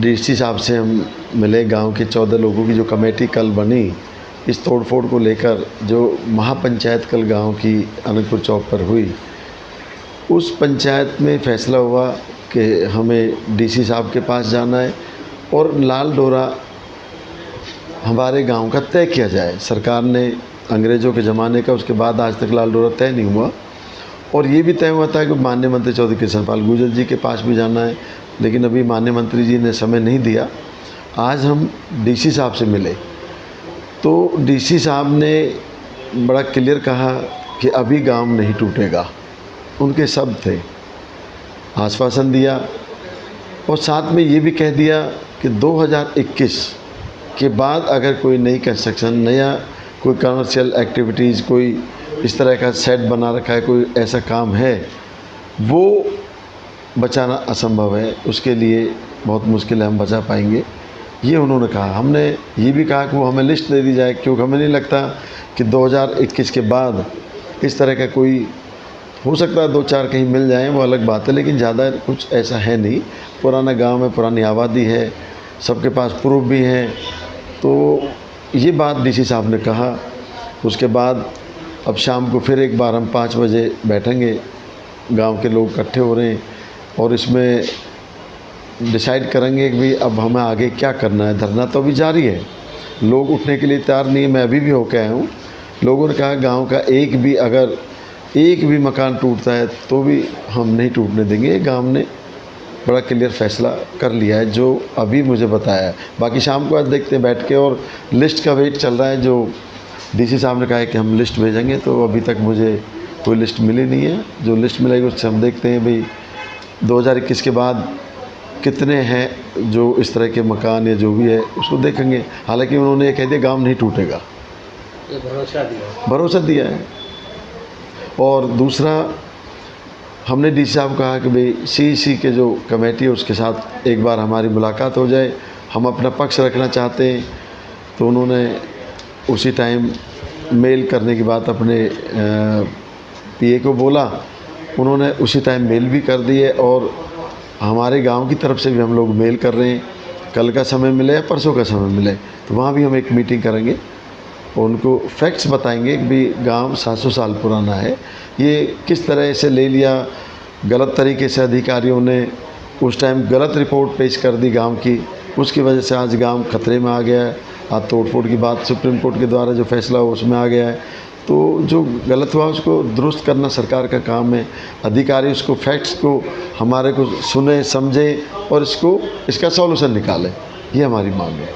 DC साहब से हम मिले। गांव के 14 लोगों की जो कमेटी कल बनी, इस तोड़फोड़ को लेकर जो महापंचायत कल गांव की अनंतपुर चौक पर हुई, उस पंचायत में फ़ैसला हुआ कि हमें डीसी साहब के पास जाना है और लाल डोरा हमारे गांव का तय किया जाए। सरकार ने अंग्रेज़ों के ज़माने का, उसके बाद आज तक लाल डोरा तय नहीं हुआ। और ये भी तय हुआ था कि माननीय मंत्री चौधरी कृष्णपाल गुर्जर जी के पास भी जाना है, लेकिन अभी माननीय मंत्री जी ने समय नहीं दिया। आज हम डीसी साहब से मिले तो डीसी साहब ने बड़ा क्लियर कहा कि अभी गांव नहीं टूटेगा। उनके शब्द थे, आश्वासन दिया और साथ में ये भी कह दिया कि 2021 के बाद अगर कोई नई कंस्ट्रक्शन, नया कोई कमर्शियल एक्टिविटीज़, कोई इस तरह का सेट बना रखा है, कोई ऐसा काम है, वो बचाना असंभव है। उसके लिए बहुत मुश्किल है हम बचा पाएंगे, ये उन्होंने कहा। हमने ये भी कहा कि वो हमें लिस्ट दे दी जाए, क्योंकि हमें नहीं लगता कि 2021 के बाद इस तरह का कोई, हो सकता है 2-4 कहीं मिल जाएं, वो अलग बात है, लेकिन ज़्यादा कुछ ऐसा है नहीं। पुराना गांव है, पुरानी आबादी है, सबके पास प्रूफ भी हैं। तो ये बात डीसी साहब ने कहा। उसके बाद अब शाम को फिर एक बार हम 5 बजे बैठेंगे, गांव के लोग इकट्ठे हो रहे हैं और इसमें डिसाइड करेंगे कि भाई अब हमें आगे क्या करना है। धरना तो अभी जारी है, लोग उठने के लिए तैयार नहीं है। मैं अभी भी होकर आया हूँ। लोगों ने कहा गांव का अगर एक भी मकान टूटता है तो भी हम नहीं टूटने देंगे। गांव ने बड़ा क्लियर फैसला कर लिया है, जो अभी मुझे बताया है। बाकी शाम को आज देखते हैं बैठ के, और लिस्ट का वेट चल रहा है। जो डीसी साहब ने कहा है कि हम लिस्ट भेजेंगे, तो अभी तक मुझे कोई लिस्ट मिली नहीं है। जो लिस्ट मिलेगी उससे हम देखते हैं भाई 2021 के बाद कितने हैं जो इस तरह के मकान या जो भी है, उसको देखेंगे। हालांकि उन्होंने ये कह दिया गांव नहीं टूटेगा, ये भरोसा दिया है। और दूसरा, हमने डीसी साहब को कहा कि भाई सीईसी के जो कमेटी है उसके साथ एक बार हमारी मुलाकात हो जाए, हम अपना पक्ष रखना चाहते हैं। तो उन्होंने उसी टाइम मेल करने की बात अपने पीए को बोला। उन्होंने उसी टाइम मेल भी कर दी है और हमारे गांव की तरफ से भी हम लोग मेल कर रहे हैं। कल का समय मिले या परसों का समय मिले तो वहाँ भी हम एक मीटिंग करेंगे और उनको फैक्ट्स बताएंगे कि भाई गांव 700 साल पुराना है। ये किस तरह से ले लिया, गलत तरीके से अधिकारियों ने उस टाइम गलत रिपोर्ट पेश कर दी गांव की, उसकी वजह से आज गांव खतरे में आ गया है। आज तोड़फोड़ की बात सुप्रीम कोर्ट के द्वारा जो फैसला हो उसमें आ गया है। तो जो गलत हुआ उसको दुरुस्त करना सरकार का काम है। अधिकारी उसको, फैक्ट्स को हमारे को सुने, समझे और इसका सॉल्यूशन निकालें, ये हमारी मांग है।